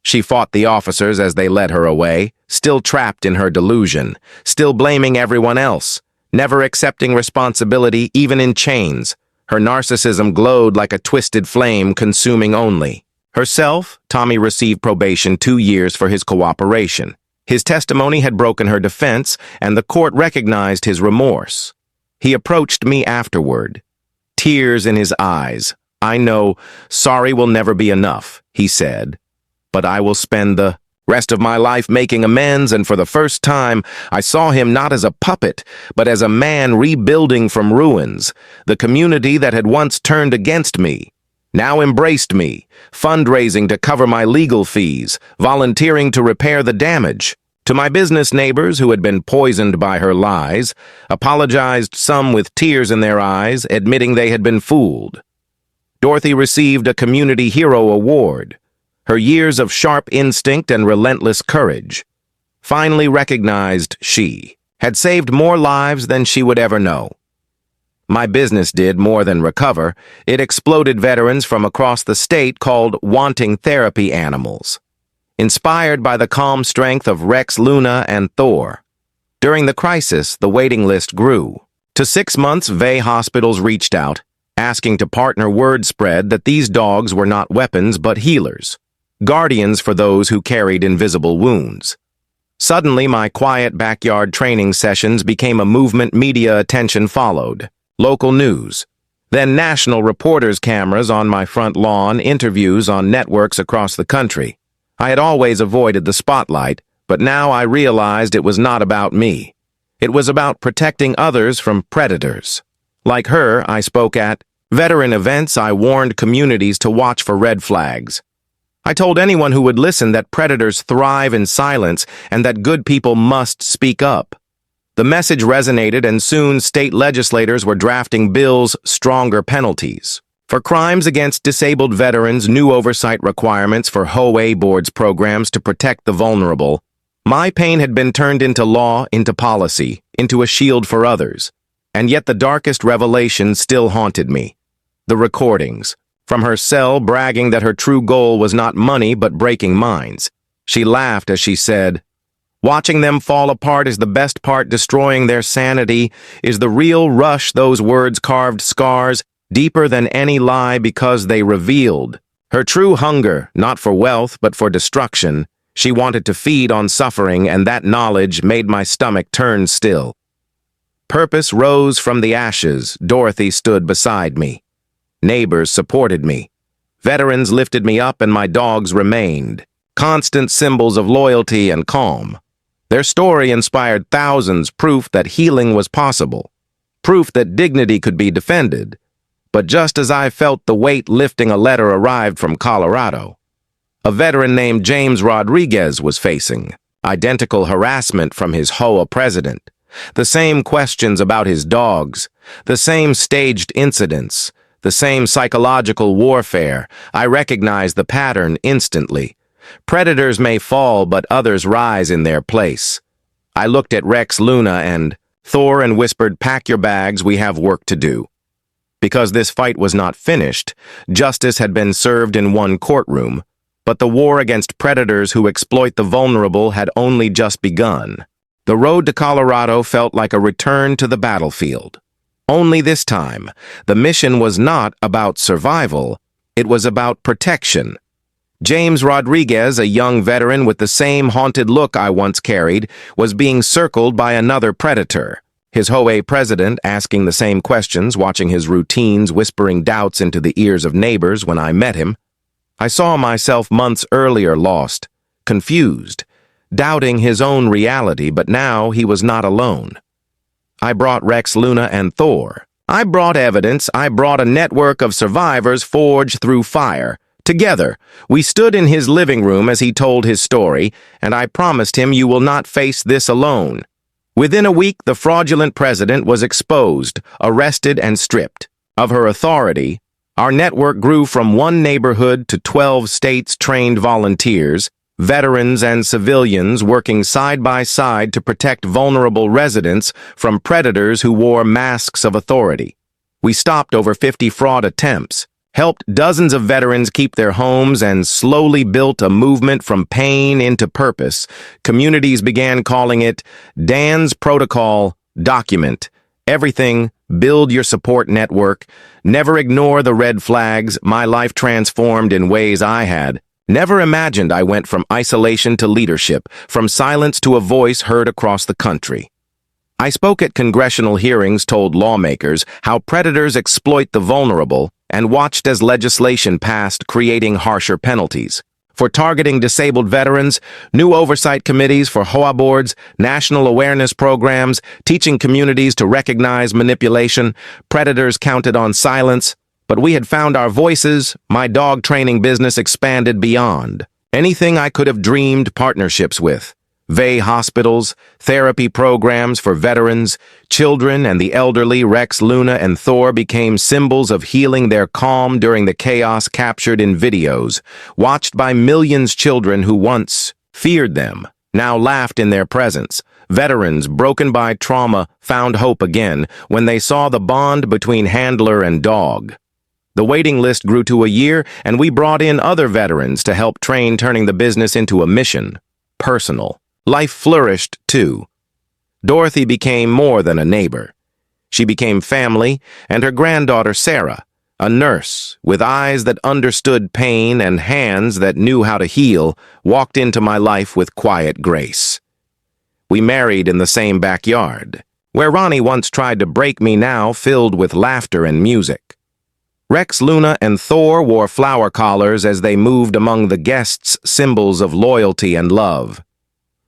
She fought the officers as they led her away, still trapped in her delusion, still blaming everyone else, never accepting responsibility even in chains. Her narcissism glowed like a twisted flame, consuming only herself. Tommy received probation 2 years for his cooperation. His testimony had broken her defense, and the court recognized his remorse. He approached me afterward, tears in his eyes. "I know, sorry will never be enough," he said, "but I will spend the rest of my life making amends," and for the first time, I saw him not as a puppet, but as a man rebuilding from ruins. The community that had once turned against me now embraced me, fundraising to cover my legal fees, volunteering to repair the damage. To my business neighbors who had been poisoned by her lies, apologized, some with tears in their eyes, admitting they had been fooled. Dorothy received a Community Hero Award. Her years of sharp instinct and relentless courage finally recognized she had saved more lives than she would ever know. My business did more than recover. It exploded veterans from across the state called wanting therapy animals, inspired by the calm strength of Rex, Luna, and Thor. During the crisis, the waiting list grew. To 6 months, VA hospitals reached out, asking to partner. Word spread that these dogs were not weapons but healers, guardians for those who carried invisible wounds. Suddenly, my quiet backyard training sessions became a movement. Media attention followed. Local news, then national reporters' cameras on my front lawn, interviews on networks across the country. I had always avoided the spotlight, but now I realized it was not about me. It was about protecting others from predators. Like her, I spoke at veteran events. I warned communities to watch for red flags. I told anyone who would listen that predators thrive in silence and that good people must speak up. The message resonated, and soon state legislators were drafting bills, stronger penalties. For crimes against disabled veterans, new oversight requirements for HOA boards programs to protect the vulnerable. My pain had been turned into law, into policy, into a shield for others. And yet the darkest revelation still haunted me. The recordings, from her cell bragging that her true goal was not money but breaking minds. She laughed as she said, "Watching them fall apart is the best part. Destroying their sanity is the real rush." Those words carved scars, deeper than any lie, because they revealed her true hunger, not for wealth but for destruction. She wanted to feed on suffering, and that knowledge made my stomach turn still. Purpose rose from the ashes. Dorothy stood beside me. Neighbors supported me. Veterans lifted me up, and my dogs remained. Constant symbols of loyalty and calm. Their story inspired thousands, proof that healing was possible. Proof that dignity could be defended. But just as I felt the weight lifting, a letter arrived from Colorado. A veteran named James Rodriguez was facing identical harassment from his HOA president. The same questions about his dogs, the same staged incidents, the same psychological warfare. I recognized the pattern instantly. Predators may fall, but others rise in their place. I looked at Rex, Luna, and Thor and whispered, "Pack your bags, we have work to do." Because this fight was not finished, justice had been served in one courtroom, but the war against predators who exploit the vulnerable had only just begun. The road to Colorado felt like a return to the battlefield. Only this time, the mission was not about survival, it was about protection. James Rodriguez, a young veteran with the same haunted look I once carried, was being circled by another predator. His HOA president asking the same questions, watching his routines, whispering doubts into the ears of neighbors. When I met him, I saw myself months earlier lost, confused, doubting his own reality, but now he was not alone. I brought Rex, Luna, and Thor. I brought evidence. I brought a network of survivors forged through fire. Together, we stood in his living room as he told his story, and I promised him, "You will not face this alone." Within a week, the fraudulent president was exposed, arrested, and stripped of her authority. Our network grew from one neighborhood to 12 states. Trained volunteers, veterans and civilians working side by side to protect vulnerable residents from predators who wore masks of authority. We stopped over 50 fraud attempts, helped dozens of veterans keep their homes, and slowly built a movement from pain into purpose. Communities began calling it Dan's Protocol. Document everything, build your support network, never ignore the red flags. My life transformed in ways I had never imagined. I went from isolation to leadership, from silence to a voice heard across the country. I spoke at congressional hearings, told lawmakers how predators exploit the vulnerable, and watched as legislation passed creating harsher penalties. For targeting disabled veterans, new oversight committees for HOA boards, national awareness programs, teaching communities to recognize manipulation. Predators counted on silence, but we had found our voices. My dog training business expanded beyond anything I could have dreamed. Partnerships with VA hospitals, therapy programs for veterans, children, and the elderly. Rex, Luna, and Thor became symbols of healing. Their calm during the chaos captured in videos, watched by millions. Children who once feared them now laughed in their presence. Veterans broken by trauma found hope again when they saw the bond between handler and dog. The waiting list grew to a year, and we brought in other veterans to help train, turning the business into a mission. Personal. Life flourished, too. Dorothy became more than a neighbor. She became family, and her granddaughter Sarah, a nurse with eyes that understood pain and hands that knew how to heal, walked into my life with quiet grace. We married in the same backyard, where Ronnie once tried to break me, now filled with laughter and music. Rex, Luna, and Thor wore flower collars as they moved among the guests, symbols of loyalty and love.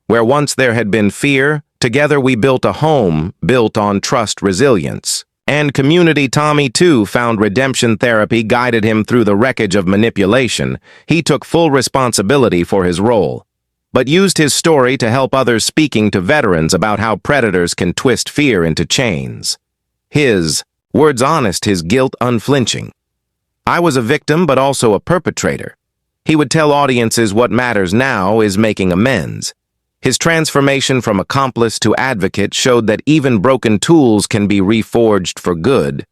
Where once there had been fear, together we built a home built on trust, resilience, and community. Tommy, too, found redemption. Therapy guided him through the wreckage of manipulation. He took full responsibility for his role. but used his story to help others, speaking to veterans about how predators can twist fear into chains. His words honest, his guilt unflinching. I was a victim, but also a perpetrator. He would tell audiences what matters now is making amends. His transformation from accomplice to advocate showed that even broken tools can be reforged for good.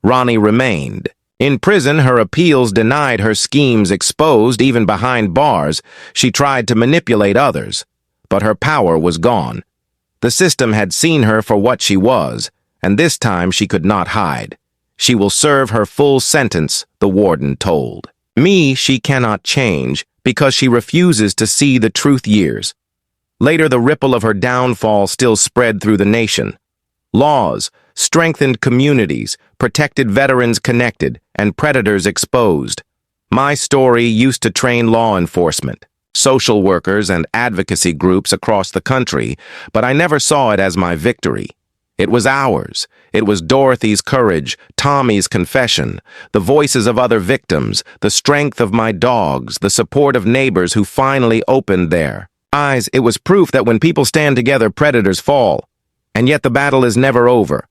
Ronnie remained. In prison, her appeals denied, her schemes exposed. Even behind bars, she tried to manipulate others, but her power was gone. The system had seen her for what she was, and this time she could not hide. She will serve her full sentence, the warden told. Me, she cannot change, because she refuses to see the truth years. Later, the ripple of her downfall still spread through the nation. Laws strengthened communities, protected veterans connected, and predators exposed. My story used to train law enforcement, social workers, and advocacy groups across the country, but I never saw it as my victory. It was ours. It was Dorothy's courage, Tommy's confession, the voices of other victims, the strength of my dogs, the support of neighbors who finally opened their eyes. It was proof that when people stand together, predators fall. And yet the battle is never over.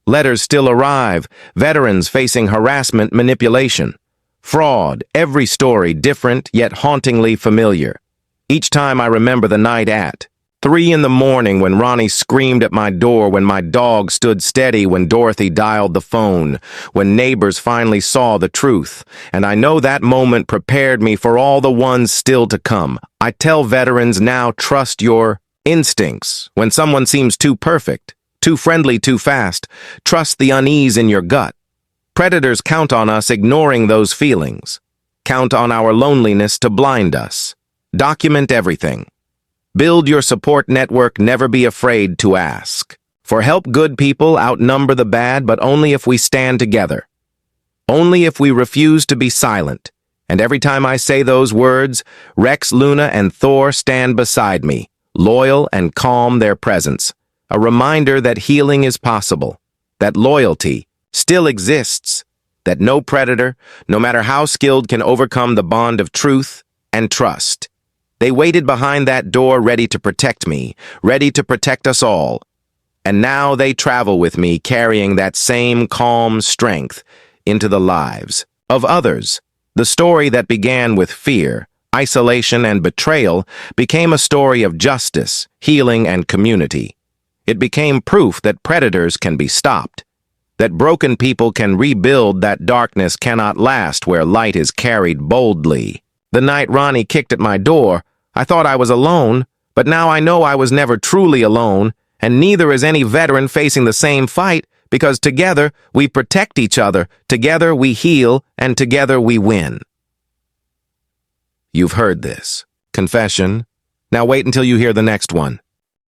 Letters still arrive, veterans facing harassment, manipulation, fraud, every story different yet hauntingly familiar. Each time I remember the night at 3 in the morning when Ronnie screamed at my door, when my dog stood steady, when Dorothy dialed the phone, when neighbors finally saw the truth. And I know that moment prepared me for all the ones still to come. I tell veterans now, trust your instincts. When someone seems too perfect, too friendly, too fast, trust the unease in your gut. Predators count on us ignoring those feelings. Count on our loneliness to blind us. Document everything. Build your support network, never be afraid to ask. For help, good people outnumber the bad, but only if we stand together. Only if we refuse to be silent. And every time I say those words, Rex, Luna, and Thor stand beside me, loyal and calm, their presence. A reminder that healing is possible, that loyalty still exists, that no predator, no matter how skilled, can overcome the bond of truth and trust. They waited behind that door, ready to protect me, ready to protect us all. And now they travel with me, carrying that same calm strength into the lives of others. The story that began with fear, isolation, and betrayal became a story of justice, healing, and community. It became proof that predators can be stopped, that broken people can rebuild, that darkness cannot last where light is carried boldly. The night Ronnie kicked at my door, I thought I was alone, but now I know I was never truly alone, and neither is any veteran facing the same fight, because together we protect each other, together we heal, and together we win. You've heard this confession. Now wait until you hear the next one.